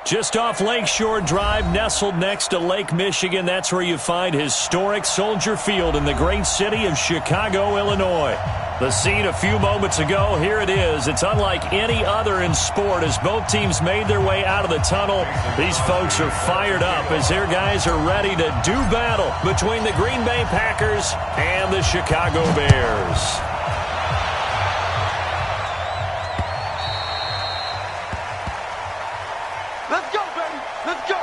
Just off Lakeshore Drive, nestled next to Lake Michigan, that's where you find historic Soldier Field in the great city of Chicago, Illinois. The scene a few moments ago, here it is. It's unlike any other in sport as both teams made their way out of the tunnel. These folks are fired up as their guys are ready to do battle between the Green Bay Packers and the Chicago Bears. Let's go, baby. Let's go.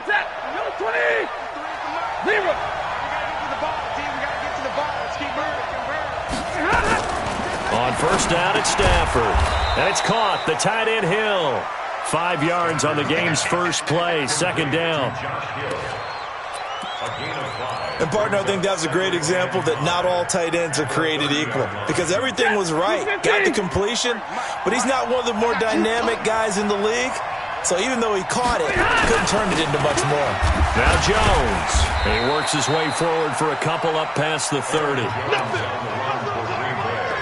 Set. 20. 0. We got to get to the ball, team. We got to get to the ball. Let's keep moving. On first down, it's Stafford. And it's caught. The tight end Hill. 5 yards on the game's first play. Second down. And, partner, I think that's a great example that not all tight ends are created equal. Because everything was right. Got the completion, but he's not one of the more dynamic guys in the league. So even though he caught it, he couldn't turn it into much more. Now Jones. And he works his way forward for a couple up past the 30.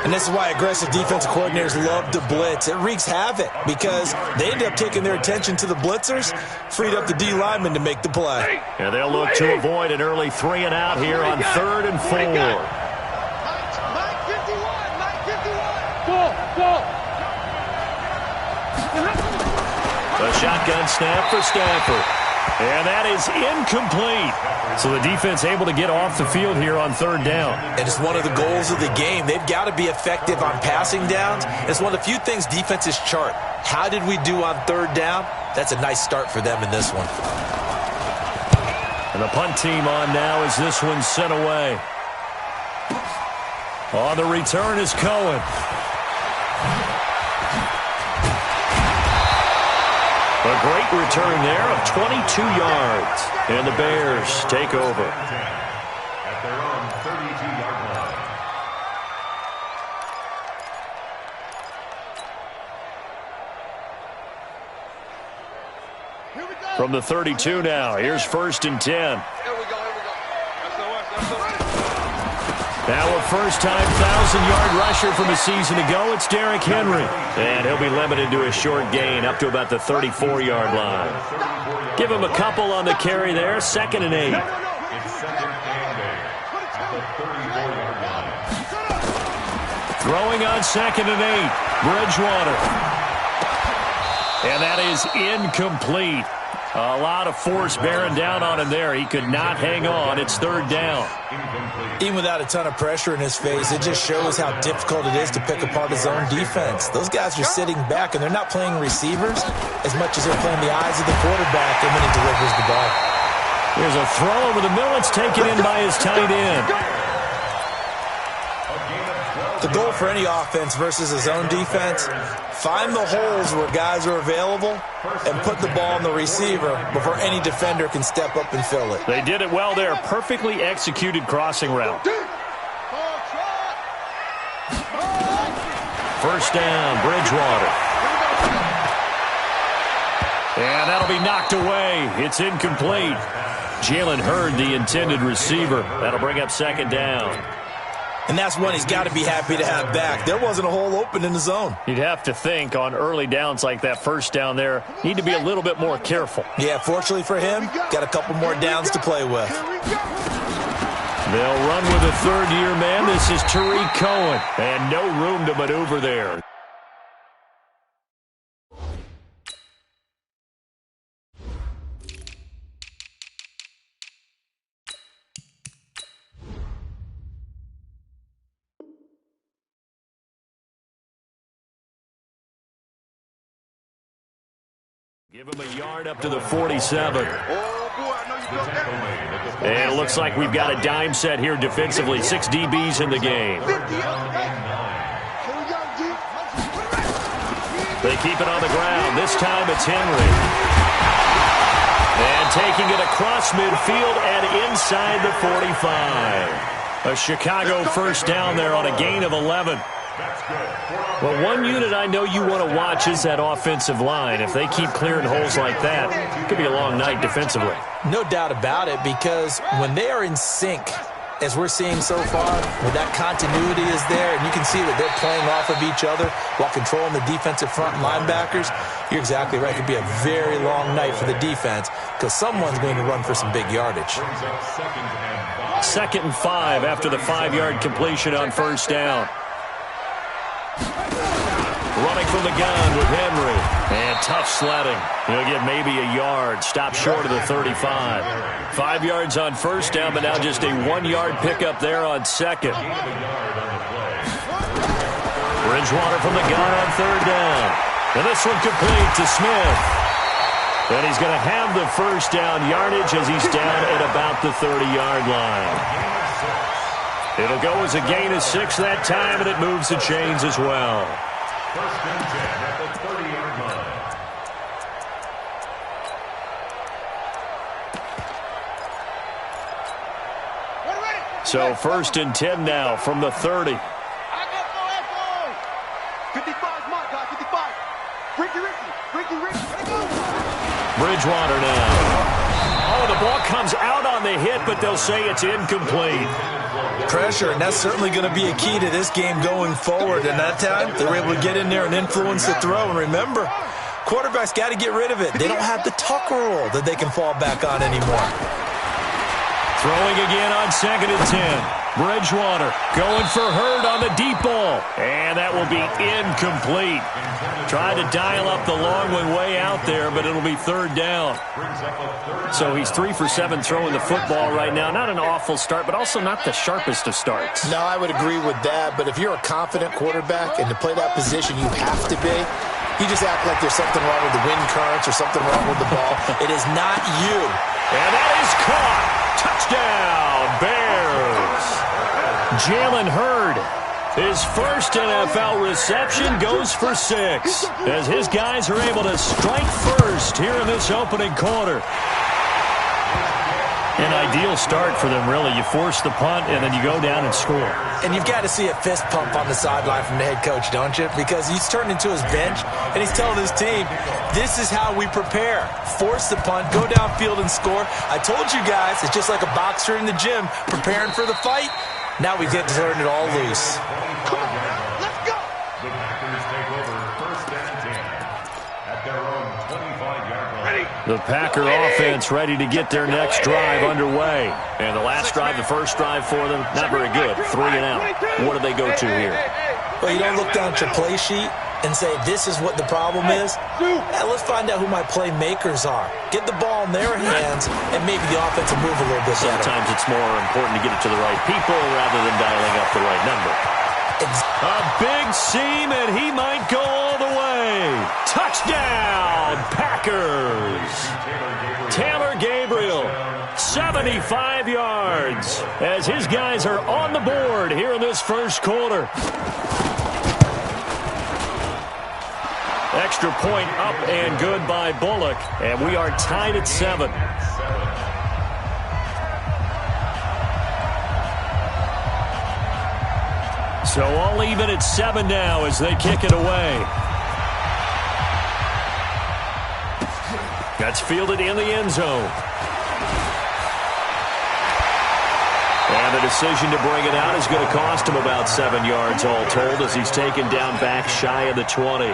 And this is why aggressive defensive coordinators love to blitz. It wreaks havoc because they end up taking their attention to the blitzers, freed up the D lineman to make the play. And they'll look to avoid an early 3 and out here on 3rd and 4. Mike 51. Mike 51. A shotgun snap for Stafford. And that is incomplete. So the defense able to get off the field here on 3rd down. And it's one of the goals of the game. They've got to be effective on passing downs. It's one of the few things defenses chart. How did we do on 3rd down? That's a nice start for them in this one. And the punt team on now as this one's sent away. On the return is Cohen. A great return there of 22 yards. And the Bears take over. At their own 32-yard line. From the 32 now, here's 1st and 10. Here we go. Now a first-time 1,000-yard rusher from a season ago, it's Derrick Henry. And he'll be limited to a short gain up to about the 34-yard line. Give him a couple on the carry there, 2nd and 8. It's 2nd and 8 at the 34-yard line. Throwing on 2nd and 8, Bridgewater. And that is incomplete. A lot of force bearing down on him there. He could not hang on. It's 3rd down. Even without a ton of pressure in his face, it just shows how difficult it is to pick apart his own defense. Those guys are sitting back, and they're not playing receivers as much as they're playing the eyes of the quarterback, and when he delivers the ball. Here's a throw over the middle. It's taken in by his tight end. The goal for any offense versus his own defense, find the holes where guys are available and put the ball on the receiver before any defender can step up and fill it. They did it well there. Perfectly executed crossing route. First down, Bridgewater. And that'll be knocked away. It's incomplete. Jalen Hurd, the intended receiver. That'll bring up 2nd down. And that's one he's got to be happy to have back. There wasn't a hole open in the zone. You'd have to think on early downs like that first down there, need to be a little bit more careful. Yeah, fortunately for him, got a couple more downs to play with. They'll run with a 3rd-year man. This is Tariq Cohen. And no room to maneuver there. Give him a yard up to the 47. And it looks like we've got a dime set here defensively. 6 DBs in the game. They keep it on the ground. This time it's Henry. And taking it across midfield and inside the 45. A Chicago first down there on a gain of 11. Well, one unit I know you want to watch is that offensive line. If they keep clearing holes like that, it could be a long night defensively. No doubt about it, because when they are in sync, as we're seeing so far, when that continuity is there, and you can see that they're playing off of each other while controlling the defensive front linebackers, you're exactly right. It could be a very long night for the defense because someone's going to run for some big yardage. 2nd and 5 after the 5-yard completion on first down. Running from the gun with Henry. And tough sledding. He'll get maybe a yard. Stop short of the 35. 5 yards on first down, but now just a 1-yard pickup there on second. Bridgewater from the gun on third down. And this one complete to Smith. And he's going to have the first down yardage as he's down at about the 30-yard line. It'll go as a gain of 6 that time, and it moves the chains as well. First and 10 at the 30-yard line. So 1st and 10 now from the 30. 55's my guy, 55. Ricky. Bridgewater now. Oh, the ball comes out on the hit, but they'll say it's incomplete. Pressure, and that's certainly going to be a key to this game going forward. And that time, they were able to get in there and influence the throw. And remember, quarterbacks got to get rid of it. They don't have the tuck rule that they can fall back on anymore. Throwing again on 2nd and 10. Bridgewater going for Hurd on the deep ball. And that will be incomplete. Tried to dial up the long one way out there, but it'll be 3rd down. So he's 3 for 7 throwing the football right now. Not an awful start, but also not the sharpest of starts. No, I would agree with that. But if you're a confident quarterback and to play that position, you have to be. You just act like there's something wrong with the wind currents or something wrong with the ball. It is not you. And that is caught. Touchdown, Bears. Jalen Hurd, his first NFL reception, goes for 6 as his guys are able to strike first here in this opening quarter. An ideal start for them, really. You force the punt, and then you go down and score. And you've got to see a fist pump on the sideline from the head coach, don't you? Because he's turned into his bench, and he's telling his team, this is how we prepare. Force the punt, go downfield and score. I told you guys, it's just like a boxer in the gym preparing for the fight. Now we get to turn it all loose. Come on, let's go. The Packers take over 1st and 10 at their own 25-yard line. Ready. The Packer offense ready to get their next drive underway. And the last drive, the first drive for them, not very good. 3 and out. What do they go to here? Well, you don't look down at your play sheet and say, this is what the problem is. Yeah, let's find out who my playmakers are. Get the ball in their hands, and maybe the offense will move a little bit better. Sometimes it's more important to get it to the right people rather than dialing up the right number. A big seam, and he might go all the way. Touchdown, Packers. Taylor Gabriel, 75 yards, as his guys are on the board here in this first quarter. Extra point up and good by Bullock, and we are tied at 7. So all even at 7 now as they kick it away. That's fielded in the end zone. And the decision to bring it out is going to cost him about 7 yards all told as he's taken down back shy of the 20.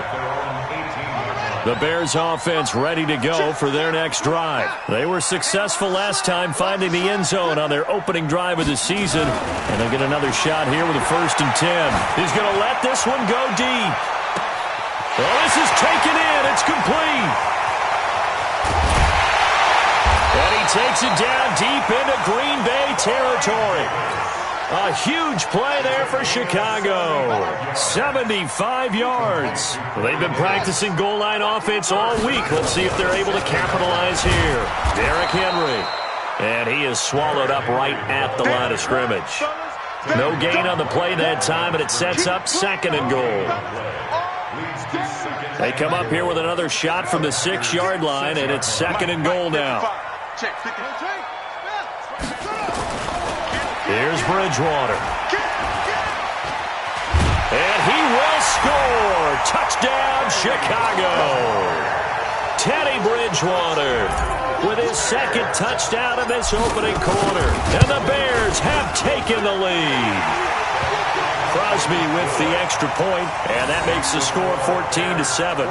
The Bears offense ready to go for their next drive. They were successful last time finding the end zone on their opening drive of the season. And they'll get another shot here with a 1st and 10. He's going to let this one go deep. Well, this is taken in. It's complete. And he takes it down deep into Green Bay territory. A huge play there for Chicago. 75 yards. They've been practicing goal line offense all week. Let's see if they're able to capitalize here. Derrick Henry. And he is swallowed up right at the line of scrimmage. No gain on the play that time, and it sets up 2nd and goal. They come up here with another shot from the 6-yard line, and it's 2nd and goal now. Here's Bridgewater. And he Touchdown, Chicago. Teddy Bridgewater with his second touchdown in this opening quarter. And the Bears have taken the lead. Crosby with the extra point, and that makes the score 14-7.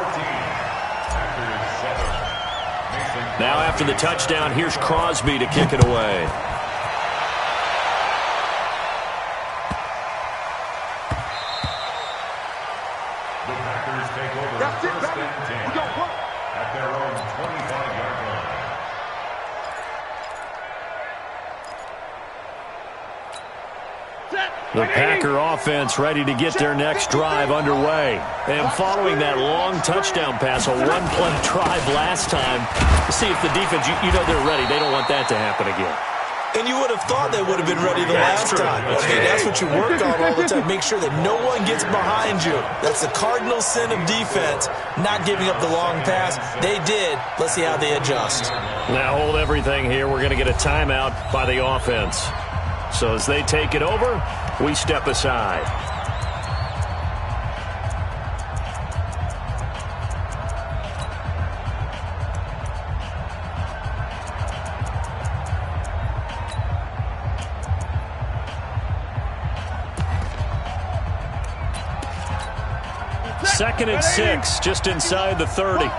Now after the touchdown, here's Crosby to kick it away. The Packers take over first and 10 at their own 25-yard line. The Packer offense ready to get their next drive underway. And following that long touchdown pass, a one-play drive last time, see if the defense, you know they're ready. They don't want that to happen again. And you would have thought they would have been ready the last time. Okay, that's what you work on all the time. Make sure that no one gets behind you. That's the cardinal sin of defense, not giving up the long pass. They did. Let's see how they adjust. Now hold everything here. We're going to get a timeout by the offense. So as they take it over, we step aside. Second and 6, just inside the 30.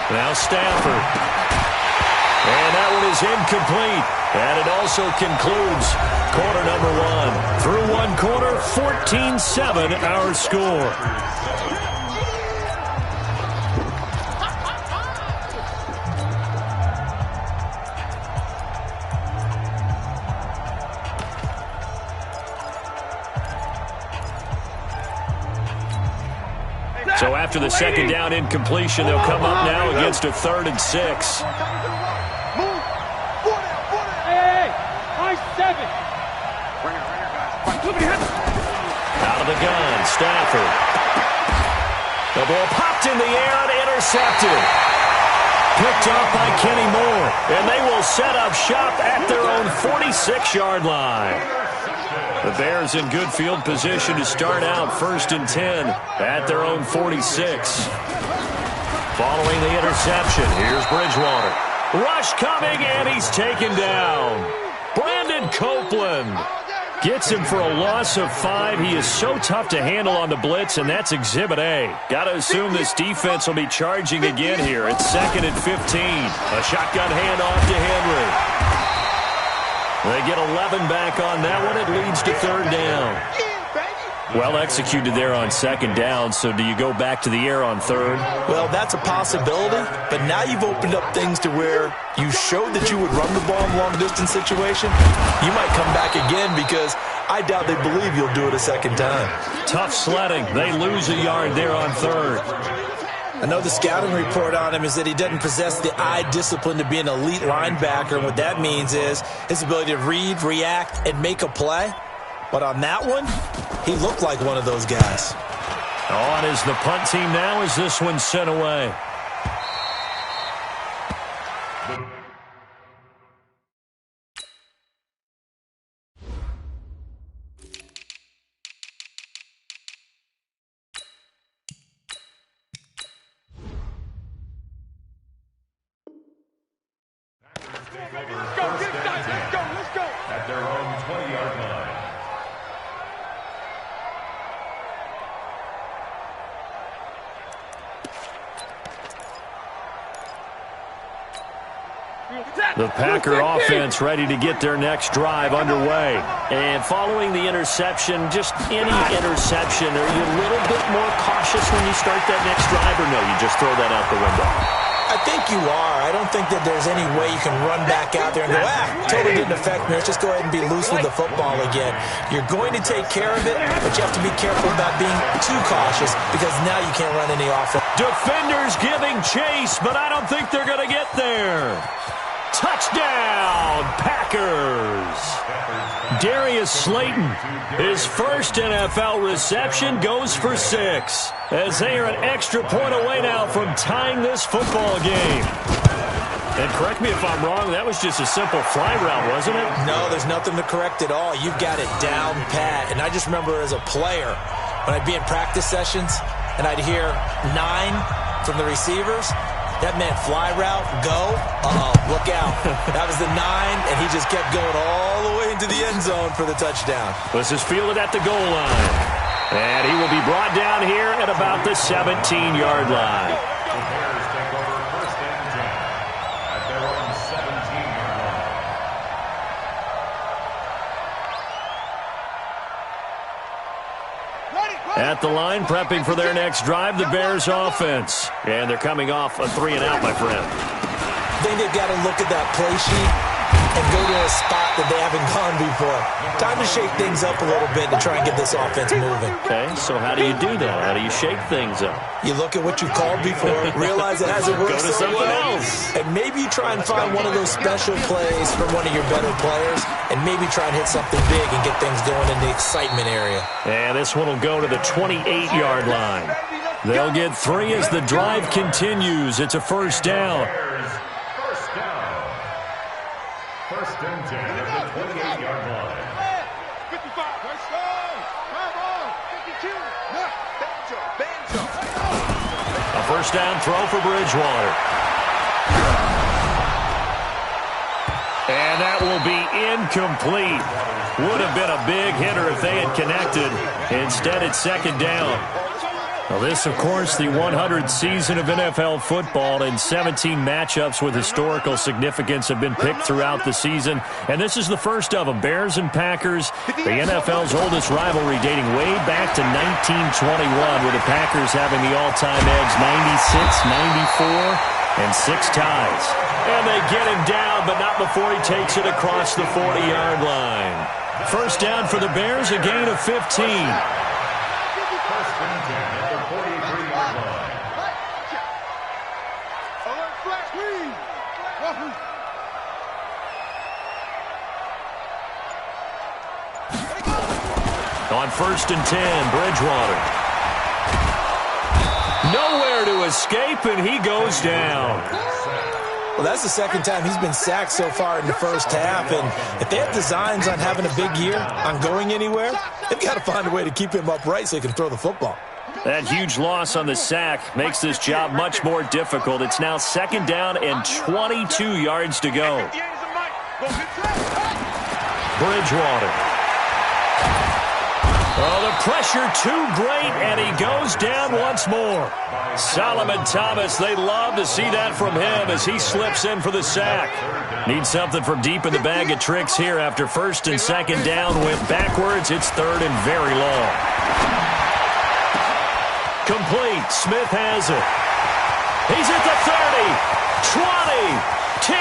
Now Stafford. And that one is incomplete. And it also concludes quarter number 1. Through one quarter, 14-7 our score. So after the second down incompletion, they'll come up now against a 3rd and 6. Out of the gun, Stafford. The ball popped in the air and intercepted. Picked off by Kenny Moore. And they will set up shop at their own 46-yard line. The Bears in good field position to start out 1st and 10 at their own 46. Following the interception, here's Bridgewater. Rush coming, and he's taken down. Brandon Copeland gets him for a loss of 5. He is so tough to handle on the blitz, and that's Exhibit A. Got to assume this defense will be charging again here. It's 2nd and 15. A shotgun handoff to Henry. They get 11 back on that one. It leads to 3rd down. Well executed there on 2nd down, so do you go back to the air on 3rd? Well, that's a possibility, but now you've opened up things to where you showed that you would run the ball in a long-distance situation. You might come back again because I doubt they believe you'll do it a second time. Tough sledding. They lose a yard there on 3rd. Another scouting report on him is that he doesn't possess the eye discipline to be an elite linebacker. And what that means is his ability to read, react, and make a play. But on that one, he looked like one of those guys. On is the punt team now as this one's sent away. At their own 20-yard line. The Packer offense ready to get their next drive underway. And following the interception, just any interception, are you a little bit more cautious when you start that next drive, or no, you just throw that out the window? I think you are. I don't think that there's any way you can run back out there and go, totally didn't affect me. Let's just go ahead and be loose with the football again. You're going to take care of it, but you have to be careful about being too cautious because now you can't run any offense. Defenders giving chase, but I don't think they're going to get there. Touchdown, Packers. Darius Slayton, his first NFL reception, goes for 6. As they are an extra point away now from tying this football game. And correct me if I'm wrong, that was just a simple fly route, wasn't it? No, there's nothing to correct at all. You've got it down pat. And I just remember as a player, when I'd be in practice sessions and I'd hear 9 from the receivers, that meant fly route, go, look out. That was the 9, and he just kept going all the way into the end zone for the touchdown. This is fielded at the goal line. And he will be brought down here at about the 17-yard line. The Bears take over first and 10 at their own 17-yard line. At the line, prepping for their next drive, the Bears offense. And they're coming off a 3-and-out, my friend. I think they've got to look at that play sheet and go to a spot that they haven't gone before. Time to shake things up a little bit to try and get this offense moving. Okay, so how do you do that? How do you shake things up? You look at what you called before, realize it hasn't worked Go to so something well, else. and maybe you try and find one of those special plays from one of your better players, and maybe try and hit something big and get things going in the excitement area. And this one will go to the 28-yard line. They'll get 3 as the drive continues. It's a first down. First down. First and 10 at the 28-yard line. 55. Let's go. Come on. 52. Banjo. A first down throw for Bridgewater. And that will be incomplete. Would have been a big hitter if they had connected. Instead, it's second down. Well, this, of course, the 100th season of NFL football, and 17 matchups with historical significance have been picked throughout the season. And this is the first of them, Bears and Packers, the NFL's oldest rivalry dating way back to 1921, with the Packers having the all-time edge 96, 94, and 6 ties. And they get him down, but not before he takes it across the 40-yard line. First down for the Bears, a gain of 15. First and 10 at the 43-yard line. On first and 10, Bridgewater. Nowhere to escape, and he goes down. Well, that's the second time he's been sacked so far in the first half, and if they have designs on having a big year, on going anywhere, they've got to find a way to keep him upright so he can throw the football. That huge loss on the sack makes this job much more difficult. It's now second down and 22 yards to go. Bridgewater. Oh, the pressure too great, and he goes down once more. Solomon Thomas, they love to see that from him as he slips in for the sack. Needs something from deep in the bag of tricks here after first and second down went backwards. It's third and very long. Complete. Smith has it. He's at the 30, 20, 10.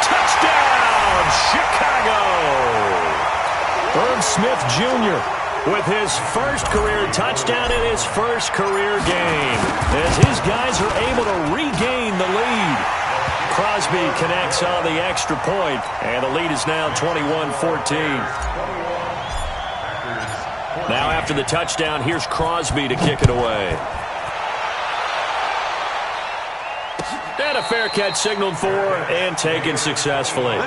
Touchdown, Chicago. Irv Smith Jr. with his first career touchdown in his first career game, as his guys are able to regain the lead. Crosby connects on the extra point, and the lead is now 21-14. Now after the touchdown, here's Crosby to kick it away. And a fair catch signaled for and taken successfully. The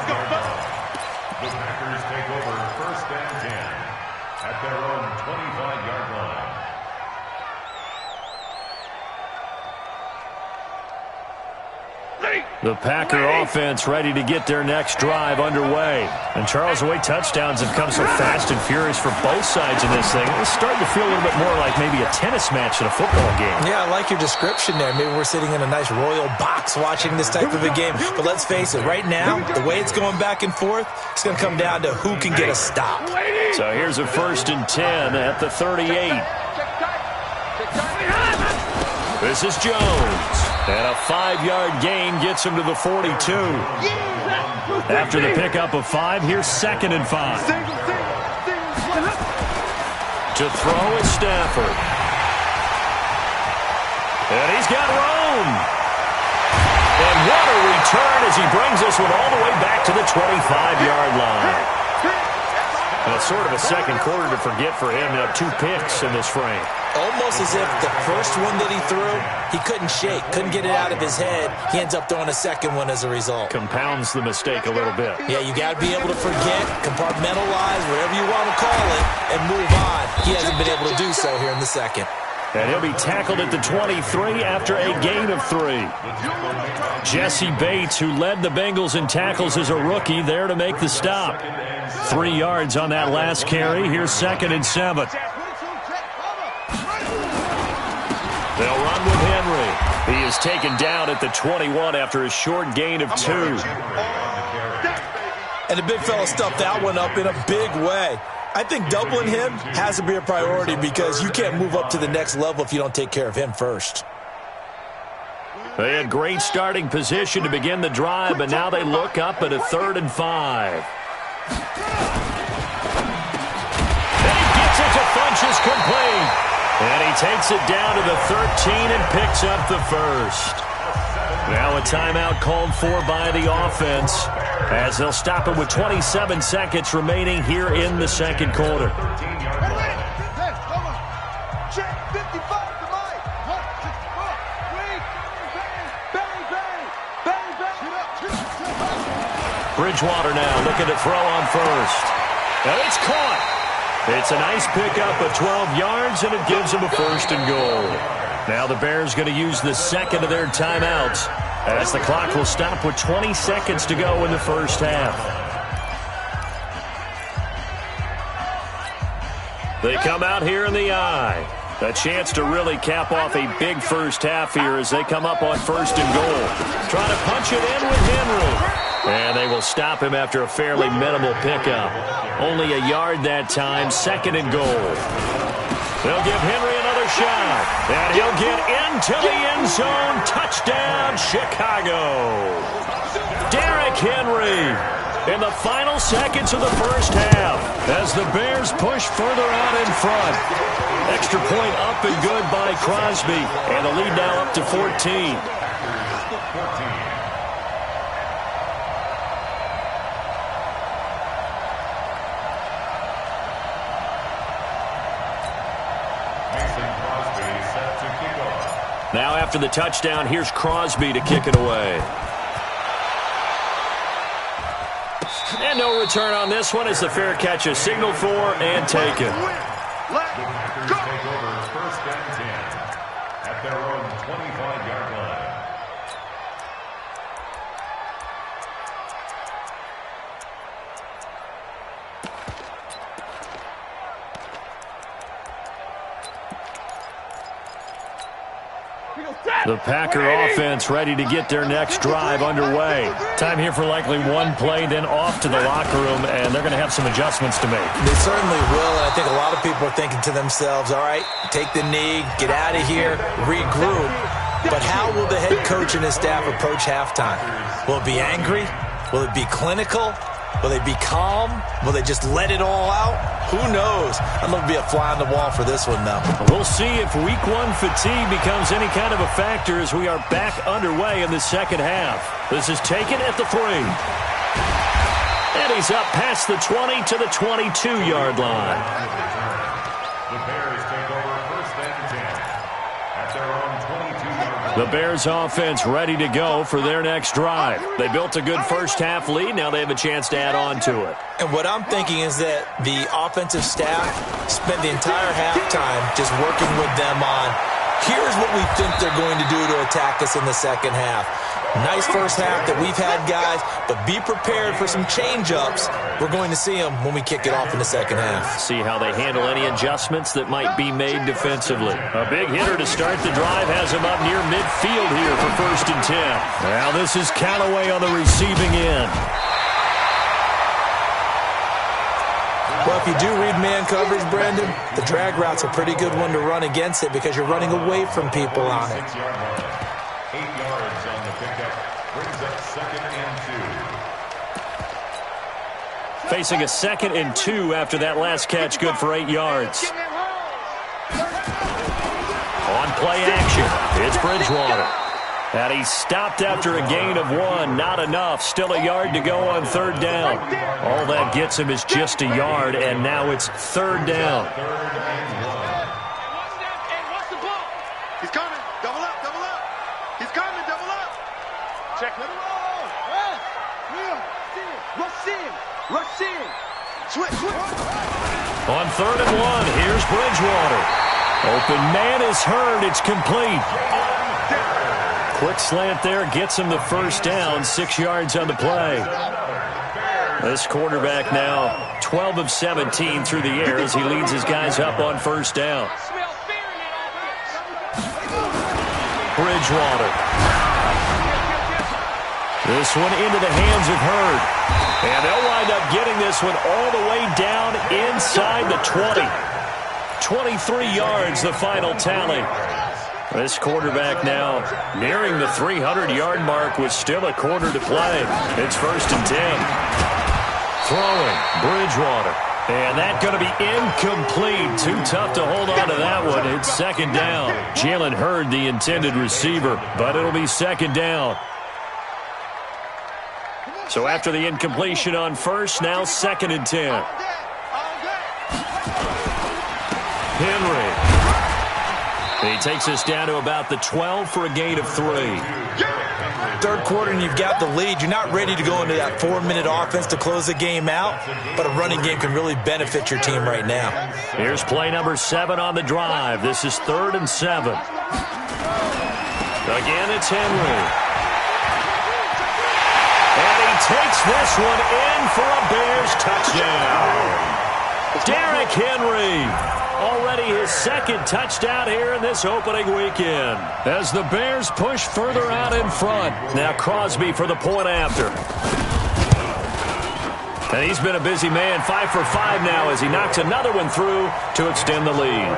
Packers take over first and 10 at their own 25-yard line. The Packer offense ready to get their next drive underway. And Charles, the way touchdowns have come so fast and furious for both sides in this thing, it's starting to feel a little bit more like maybe a tennis match than a football game. Yeah, I like your description there. Maybe we're sitting in a nice royal box watching this type of a game. But let's face it, right now, the way it's going back and forth, it's going to come down to who can get a stop. So here's a first and 10 at the 38. This is Jones. And a 5-yard gain gets him to the 42. After the pickup of 5, here's second and 5. To throw is Stafford. And he's got room. And what a return as he brings this one all the way back to the 25-yard line. And it's sort of a second quarter to forget for him. Now 2 picks in this frame. Almost as if the first one that he threw, he couldn't shake, couldn't get it out of his head. He ends up throwing a second one as a result. Compounds the mistake a little bit. Yeah, you got to be able to forget, compartmentalize, whatever you want to call it, and move on. He hasn't been able to do so here in the second. And he'll be tackled at the 23 after a gain of 3. Jesse Bates, who led the Bengals in tackles as a rookie, there to make the stop. 3 yards on that last carry. Here's 2nd and 7. They'll run with Henry. He is taken down at the 21 after a short gain of 2. And the big fella stuffed that one up in a big way. I think doubling him has to be a priority because you can't move up to the next level if you don't take care of him first. They had great starting position to begin the drive, but now they look up at a 3rd and 5. And he gets it to Funchess complete. And he takes it down to the 13 and picks up the first. Now a timeout called for by the offense as they'll stop it with 27 seconds remaining here in the second quarter. Bridgewater now looking to throw on first. And it's caught. It's a nice pickup of 12 yards, and it gives them a 1st and goal. Now the Bears going to use the second of their timeouts as the clock will stop with 20 seconds to go in the first half. They come out here in the eye. A chance to really cap off a big first half here as they come up on 1st and goal. Trying to punch it in with Henry. And they will stop him after a fairly minimal pickup. Only a yard that time, 2nd and goal. They'll give Henry another shot. And he'll get into the end zone. Touchdown, Chicago. Derrick Henry in the final seconds of the first half as the Bears push further out in front. Extra point up and good by Crosby. And the lead now up to 14. Now after the touchdown, here's Crosby to kick it away. And no return on this one as the fair catch is signaled for and taken. The Packers take over 1st and 10 at their own 25-yard line. The Packer offense ready to get their next drive underway. Time here for likely one play, then off to the locker room, and they're going to have some adjustments to make. They certainly will, and I think a lot of people are thinking to themselves, all right, take the knee, get out of here, regroup. But how will the head coach and his staff approach halftime? Will it be angry? Will it be clinical? Will they be calm? Will they just let it all out? Who knows? I'm going to be a fly on the wall for this one, though. We'll see if week 1 fatigue becomes any kind of a factor as we are back underway in the second half. This is taken at the 3. And he's up past the 20 to the 22-yard line. The Bears take over 1st and 10 at their own 22-yard line. The Bears offense ready to go for their next drive. They built a good first half lead. Now they have a chance to add on to it. And what I'm thinking is that the offensive staff spent the entire halftime just working with them on, here's what we think they're going to do to attack us in the second half. Nice first half that we've had, guys, but be prepared for some change-ups. We're going to see them when we kick it off in the second half. See how they handle any adjustments that might be made defensively. A big hitter to start the drive has him up near midfield here for 1st and 10. Now this is Callaway on the receiving end. Well, if you do read man coverage, Brandon, the drag route's a pretty good one to run against it because you're running away from people on it. 8 yards on the pickup brings up 2nd and 2. Facing a 2nd and 2 after that last catch, good for 8 yards. On play action, it's Bridgewater. And he stopped after a gain of 1. Not enough. Still a yard to go on 3rd down. All that gets him is just a yard, and now it's 3rd down. He's coming. Double up, double up. He's coming, double up. Check. Rush in. Rush in. Switch. On 3rd and 1, here's Bridgewater. Open man is heard. It's complete. Quick slant there gets him the 1st down. 6 yards on the play. This quarterback now 12 of 17 through the air as he leads his guys up on 1st down. Bridgewater. This one into the hands of Hurd. And they'll wind up getting this one all the way down inside the 20. 23 yards, the final tally. This quarterback now nearing the 300-yard mark with still a quarter to play. It's 1st and 10. Throwing, Bridgewater. And that's going to be incomplete. Too tough to hold on to that one. It's 2nd down. Jalen Hurd, the intended receiver, but it'll be 2nd down. So after the incompletion on 1st, now 2nd and 10. Henry. He takes us down to about the 12 for a gain of 3. 3rd quarter and you've got the lead. You're not ready to go into that 4-minute offense to close the game out, but a running game can really benefit your team right now. Here's play number 7 on the drive. This is 3rd and 7. Again, it's Henry. And he takes this one in for a Bears touchdown. Derrick Henry. Already his 2nd touchdown here in this opening weekend. As the Bears push further out in front. Now Crosby for the point after. And he's been a busy man. 5 for 5 now as he knocks another one through to extend the lead.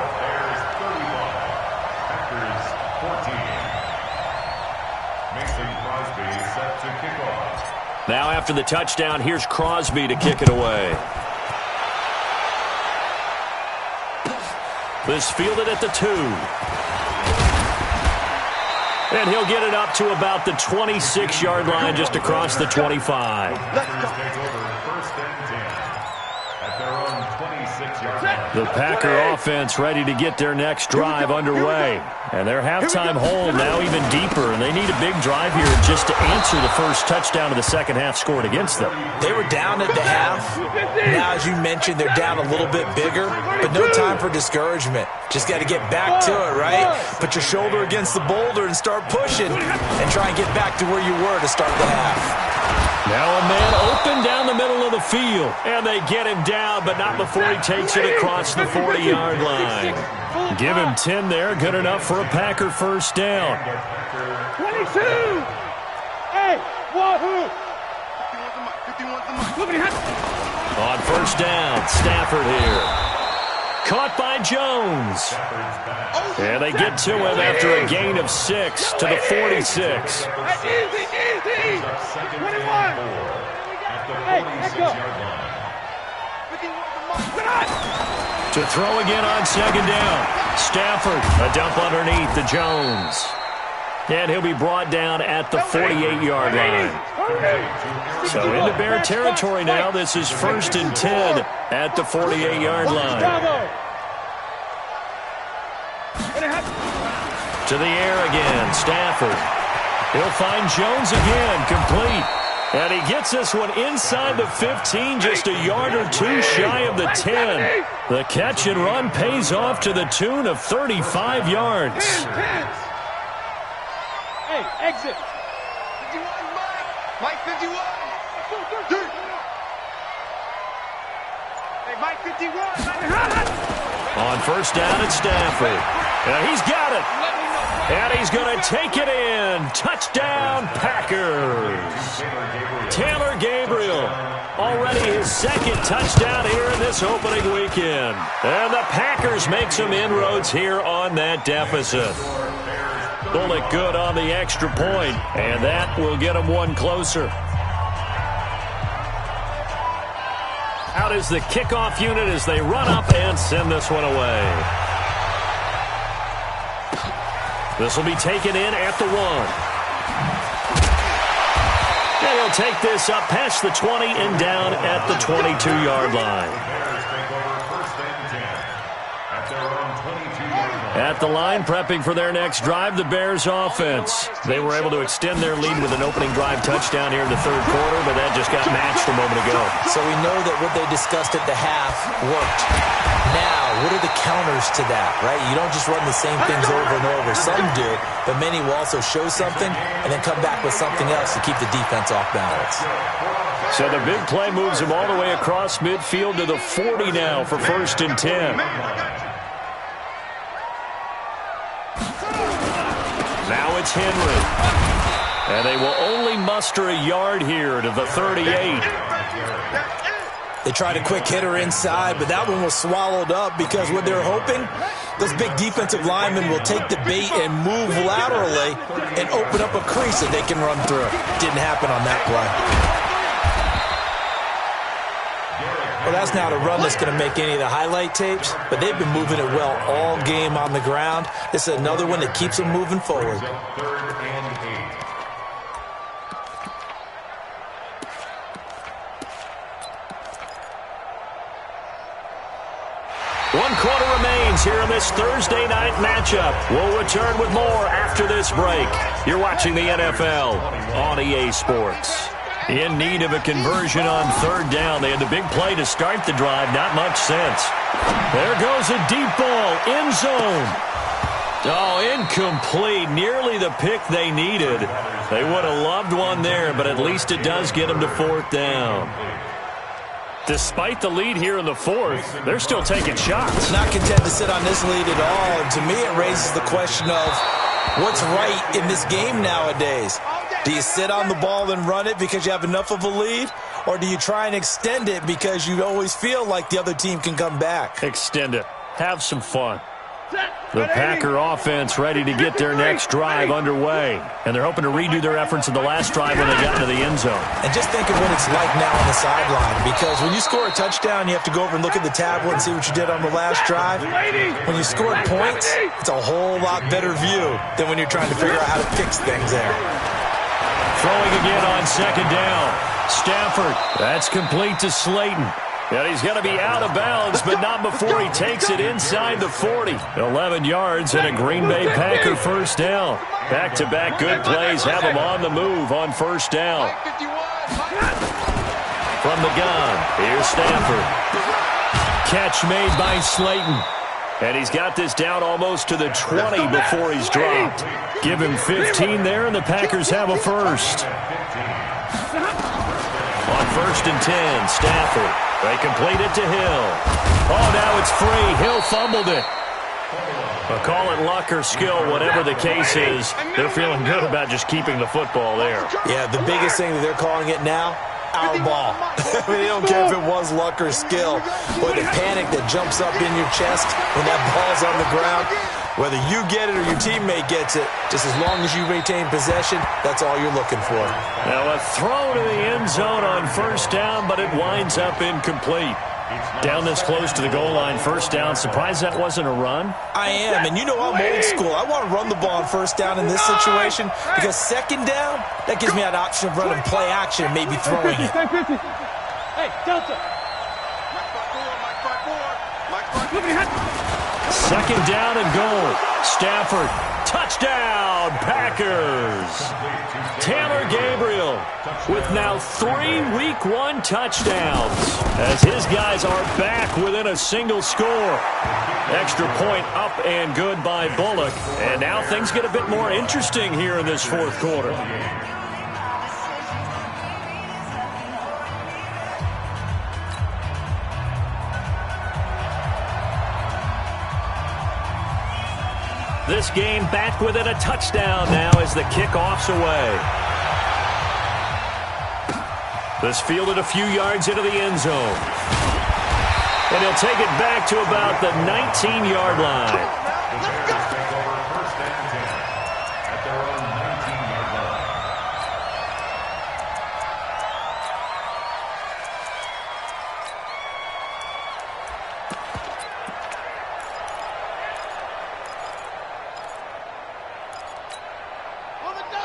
Now after the touchdown, here's Crosby to kick it away. This fielded at the 2. And he'll get it up to about the 26-yard line just across the 25. The Packer offense ready to get their next drive underway. And their halftime hold now even deeper, and they need a big drive here just to answer the first touchdown of the second half scored against them. They were down at the half. Now, as you mentioned, they're down a little bit bigger, but no time for discouragement. Just got to get back to it, right? Put your shoulder against the boulder and start pushing and try and get back to where you were to start the half. Now a man open down the middle of the field, and they get him down, but not before he takes it across the 40-yard line. Give him 10 there, good enough for a Packer first down. 22! Hey, wahoo! On first down, Stafford here. Caught by Jones. And they get to him after a gain of 6 to the 46. 21! Hey, let's go! To throw again on second down. Stafford, a dump underneath to Jones. And he'll be brought down at the 48-yard line. So into Bear territory now. This is 1st and 10 at the 48-yard line. To the air again, Stafford. He'll find Jones again, complete. And he gets this one inside the 15, just a yard or two shy of the 10. The catch and run pays off to the tune of 35 yards. Hey, exit. 51, Mike 51. Hey, Mike 51. On first down, it's Stafford. And he's got it. And he's going to take it in. Touchdown, Packers. Taylor Gabriel, already his 2nd touchdown here in this opening weekend. And the Packers make some inroads here on that deficit. Bullock good on the extra point, and that will get them one closer. Out is the kickoff unit as they run up and send this one away. This will be taken in at the 1. And he'll take this up past the 20 and down at the 22-yard line. At the line, prepping for their next drive, the Bears offense. They were able to extend their lead with an opening drive touchdown here in the third quarter, but that just got matched a moment ago. So we know that what they discussed at the half worked. Now, what are the counters to that, right? You don't just run the same things over and over. Some do, but many will also show something and then come back with something else to keep the defense off balance. So the big play moves him all the way across midfield to the 40 now for 1st and 10. Now it's Henry. And they will only muster a yard here to the 38. They tried a quick hitter inside, but that one was swallowed up because what they're hoping, those big defensive linemen will take the bait and move laterally and open up a crease that they can run through. Didn't happen on that play. Well, that's not a run that's going to make any of the highlight tapes, but they've been moving it well all game on the ground. This is another one that keeps them moving forward. One quarter remains here in this Thursday night matchup. We'll return with more after this break. You're watching the NFL on EA Sports. In need of a conversion on 3rd down. They had the big play to start the drive. Not much sense. There goes a deep ball. End zone. Oh, incomplete. Nearly the pick they needed. They would have loved one there, but at least it does get them to 4th down. Despite the lead here in the 4th, they're still taking shots. Not content to sit on this lead at all. And to me, it raises the question of what's right in this game nowadays. Do you sit on the ball and run it because you have enough of a lead? Or do you try and extend it because you always feel like the other team can come back? Extend it. Have some fun. The Packer offense ready to get their next drive underway. And they're hoping to redo their efforts in the last drive when they got into the end zone. And just think of what it's like now on the sideline. Because when you score a touchdown, you have to go over and look at the tablet and see what you did on the last drive. When you scored points, it's a whole lot better view than when you're trying to figure out how to fix things there. Throwing again on 2nd down. Stafford. That's complete to Slayton. And he's going to be out of bounds, but not before he takes it inside the 40. 11 yards and a Green Bay Packer 1st down. Back-to-back good plays have him on the move on 1st down. From the gun, here's Stafford. Catch made by Slayton. And he's got this down almost to the 20 before he's dropped. Give him 15 there, and the Packers have a first. On 1st and 10, Stafford. They complete it to Hill. Oh, now it's free. Hill fumbled it. But call it luck or skill, whatever the case is, they're feeling good about just keeping the football there. Yeah, the biggest thing that they're calling it now, our ball. I mean, they don't care if it was luck or skill, but the panic that jumps up in your chest when that ball's on the ground, whether you get it or your teammate gets it, just as long as you retain possession, that's all you're looking for. Now a throw to the end zone on 1st down, but it winds up incomplete. Down this close to the goal line, 1st down. Surprised that wasn't a run? I am, and you know I'm old school. I want to run the ball on 1st down in this situation because 2nd down, that gives me an option of running play action and maybe throwing it. Hey, Delta. 2nd down and goal. Stafford, touchdown, Packers. Taylor Gabriel with now 3 Week 1 touchdowns as his guys are back within a single score. Extra point up and good by Bullock. And now things get a bit more interesting here in this 4th quarter. This game back within a touchdown now as the kickoff's away. This fielded a few yards into the end zone. And he'll take it back to about the 19-yard line.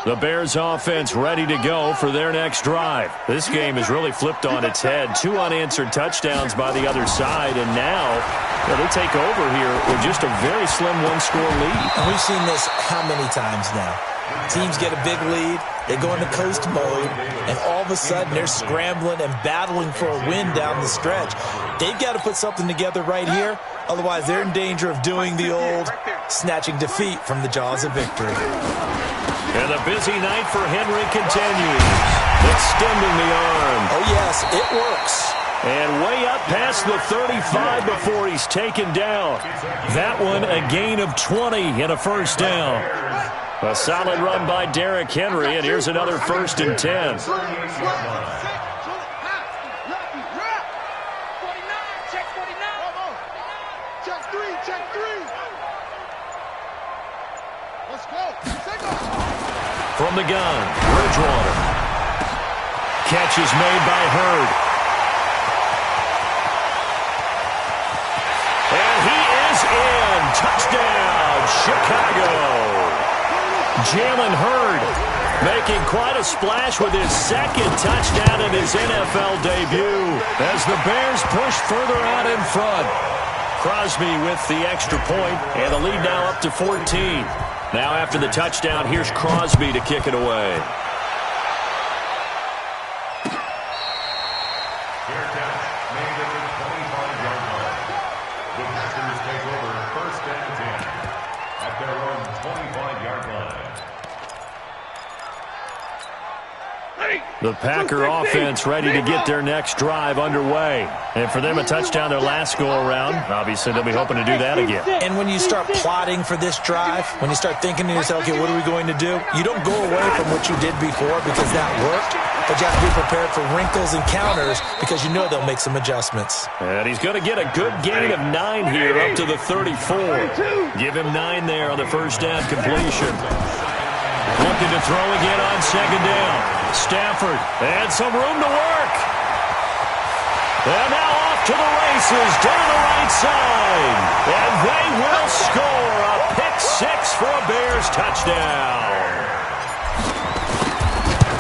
The Bears offense ready to go for their next drive. This game is really flipped on its head. 2 unanswered touchdowns by the other side, and now they take over here with just a very slim one-score lead. And we've seen this how many times now? Teams get a big lead, they go into coast mode, and all of a sudden they're scrambling and battling for a win down the stretch. They've got to put something together right here, otherwise they're in danger of doing the old snatching defeat from the jaws of victory. And a busy night for Henry continues. Extending the arm. Oh, yes, it works. And way up past the 35 before he's taken down. That one a gain of 20 and a first down. A solid run by Derrick Henry, and here's another 1st and 10. From the gun, Bridgewater. Catch is made by Hurd. And he is in. Touchdown, Chicago. Jalen Hurd making quite a splash with his 2nd touchdown in his NFL debut as the Bears push further out in front. Crosby with the extra point, and the lead now up to 14. Now after the touchdown, here's Crosby to kick it away. Fair catch made at the 25-yard line. The Packers take over 1st and 10 at their own 25-yard line. The Packer offense ready to get their next drive underway. And for them, a touchdown their last go-around. Obviously, they'll be hoping to do that again. And when you start plotting for this drive, when you start thinking to yourself, okay, what are we going to do? You don't go away from what you did before because that worked. But you have to be prepared for wrinkles and counters because you know they'll make some adjustments. And he's going to get a good gain of 9 here up to the 34. Give him 9 there on the first down completion. Looking to throw again on 2nd down. Stafford, and some room to work. And now off to the races down the right side. And they will score a pick-6 for a Bears touchdown.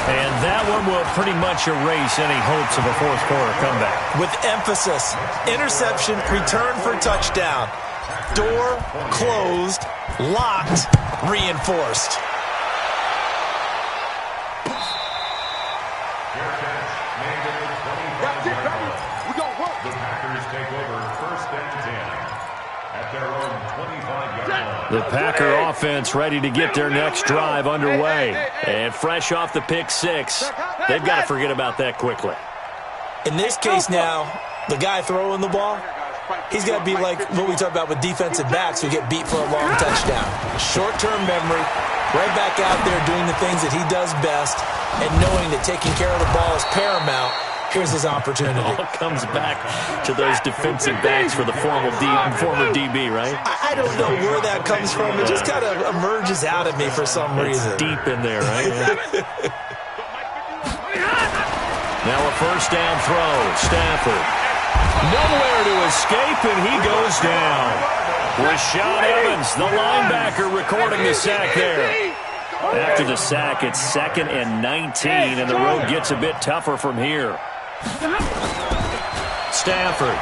And that one will pretty much erase any hopes of a fourth-quarter comeback. With emphasis, interception, return for touchdown. Door closed, locked, reinforced. The Packers take over 1st and 10 at their own 25-yard line. The Packer offense ready to get their next drive underway. And fresh off the pick-6, they've got to forget about that quickly. In this case now, the guy throwing the ball, he's got to be like what we talk about with defensive backs who get beat for a long touchdown. Short-term memory, right back out there doing the things that he does best, and knowing that taking care of the ball is paramount. Here's his opportunity. It all comes back to those defensive backs for the former DB, right? I don't know where that comes from. It just kind of emerges out of me for some reason. It's deep in there, right? Now a first down throw. Stafford. Nowhere to escape, and he goes down. Rashaan Evans, the linebacker, recording the sack there. After the sack, it's 2nd and 19, and the road gets a bit tougher from here. Stafford.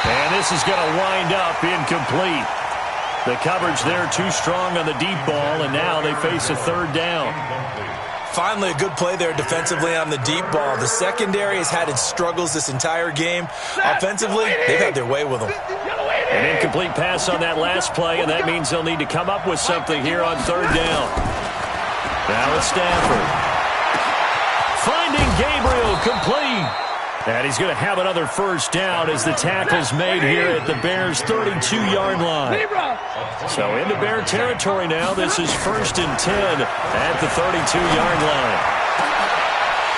And this is going to wind up incomplete. The coverage there too strong on the deep ball, and now they face a 3rd down. Finally, a good play there defensively on the deep ball. The secondary has had its struggles this entire game. Offensively, they've had their way with them. An incomplete pass on that last play, and that means they'll need to come up with something here on 3rd down. Now it's Stafford. Finding Gabriel complete. And he's going to have another first down as the tackle's made here at the Bears' 32-yard line. So into Bear territory now. This is 1st and 10 at the 32-yard line.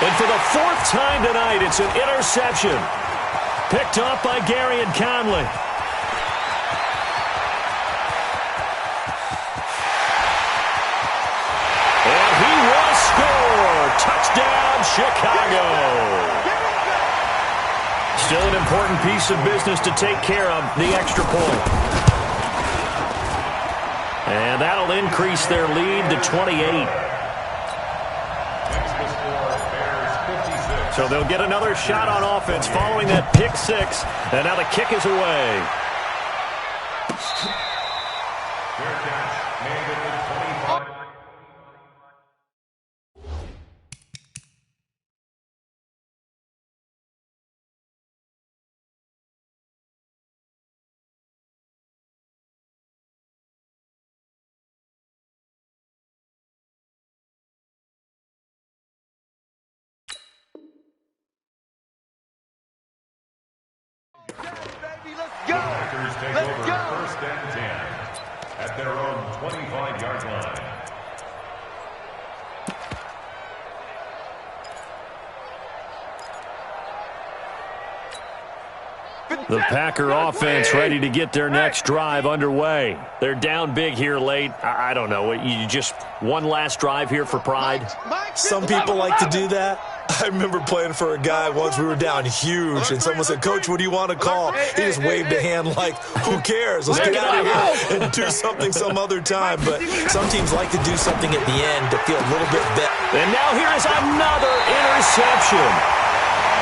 And for the 4th time tonight, it's an interception. Picked off by Gary and Conley. And he will score. Touchdown, Chicago. Still an important piece of business to take care of, the extra point. And that'll increase their lead to 28. So they'll get another shot on offense following that pick six. And now the kick is away. The Packers take over first and 10 at their own 25-yard line. The Packer offense ready to get their next drive underway. They're down big here late. I don't know. You just one last drive here for pride? Some people like to do that. I remember playing for a guy once. We were down huge, and someone said, "Coach, what do you want to call?" He just waved a hand like, "Who cares? Let's get out of here and do something some other time." But some teams like to do something at the end to feel a little bit better. And now here is another interception.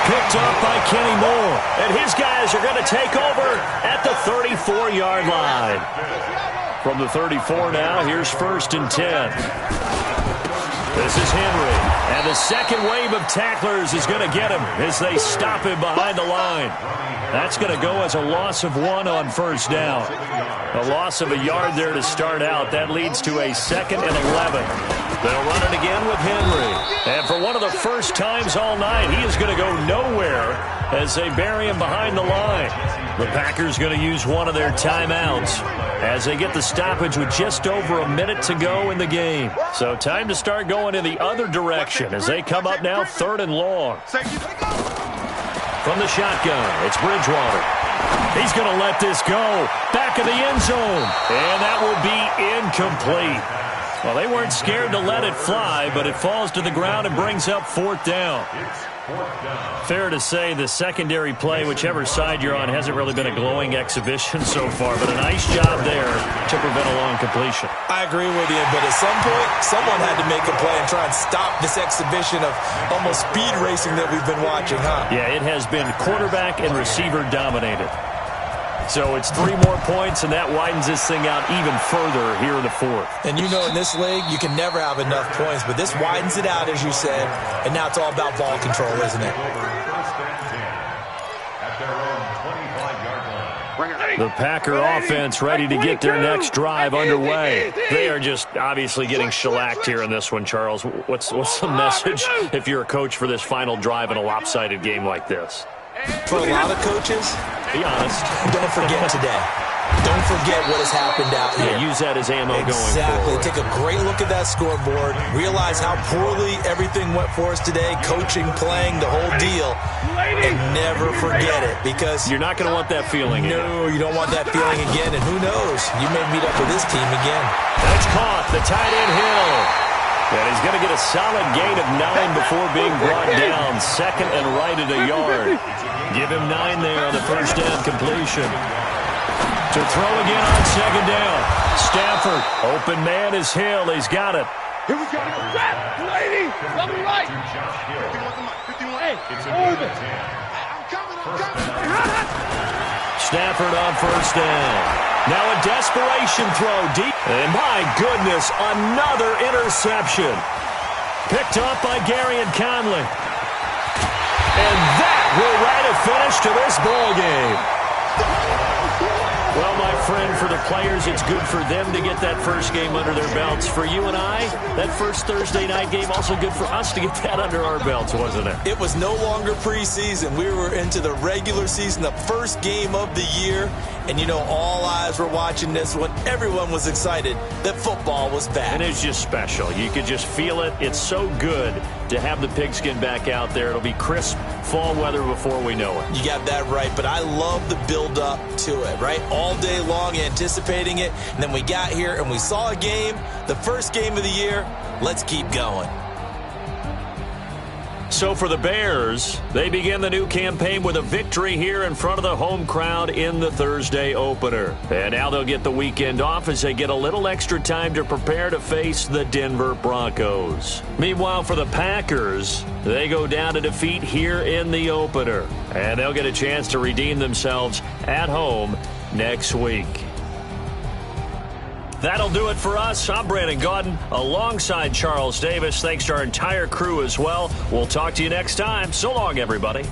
Picked up by Kenny Moore. And his guys are going to take over at the 34-yard line. From the 34 now, here's first and 10. This is Henry. And the second wave of tacklers is going to get him as they stop him behind the line. That's going to go as a loss of 1 on first down. A loss of a yard there to start out. That leads to a 2nd and 11. They'll run it again with Henry. And for one of the first times all night, he is going to go nowhere as they bury him behind the line. The Packers going to use one of their timeouts as they get the stoppage with just over a minute to go in the game. So time to start going in the other direction as they come up now 3rd and long. From the shotgun, it's Bridgewater. He's going to let this go. Back of the end zone. And that will be incomplete. Well, they weren't scared to let it fly, but it falls to the ground and brings up 4th down. Fair to say the secondary play, whichever side you're on, hasn't really been a glowing exhibition so far, but a nice job there to prevent a long completion. I agree with you, but at some point, someone had to make a play and try and stop this exhibition of almost speed racing that we've been watching, huh? Yeah, it has been quarterback and receiver dominated. So it's 3 more points, and that widens this thing out even further here in the 4th. And you know in this league, you can never have enough points, but this widens it out, as you said, and now it's all about ball control, isn't it? The Packer offense ready to get their next drive underway. They are just obviously getting shellacked here in this one, Charles. What's the message if you're a coach for this final drive in a lopsided game like this? For a lot of coaches, be honest. Don't forget today. Don't forget what has happened out here. Yeah, use that as ammo going forward. Exactly. Take a great look at that scoreboard. Realize how poorly everything went for us today. Coaching, playing, the whole deal. And never forget it, because you're not going to want that feeling again. No, you don't want that feeling again. And who knows? You may meet up with this team again. That's caught. The tight end Hill. And he's going to get a solid gain of 9 before being brought down. 2nd and right at a yard. Give him 9 there on the first down completion. To throw again on 2nd down. Stafford. Open man is Hill. He's got it. Here we go. Lady, love me right. 51. Hey, over. I'm coming. Stafford on first down. Now a desperation throw deep. And my goodness, another interception. Picked up by Gary and Conley. And that will write a finish to this ball game. Well, my friend, for the players, it's good for them to get that first game under their belts. For you and I, that first Thursday night game, also good for us to get that under our belts, wasn't it? It was no longer preseason. We were into the regular season, the first game of the year. And, you know, all eyes were watching this one. Everyone was excited that football was back. And it's just special. You could just feel it. It's so good to have the pigskin back out there. It'll be crisp fall weather before we know it. You got that right, but I love the build-up to it, right? All day long anticipating it, and then we got here and we saw a game, the first game of the year. Let's keep going. So for the Bears, they begin the new campaign with a victory here in front of the home crowd in the Thursday opener. And now they'll get the weekend off as they get a little extra time to prepare to face the Denver Broncos. Meanwhile, for the Packers, they go down to defeat here in the opener. And they'll get a chance to redeem themselves at home next week. That'll do it for us. I'm Brandon Gaudin alongside Charles Davis. Thanks to our entire crew as well. We'll talk to you next time. So long, everybody.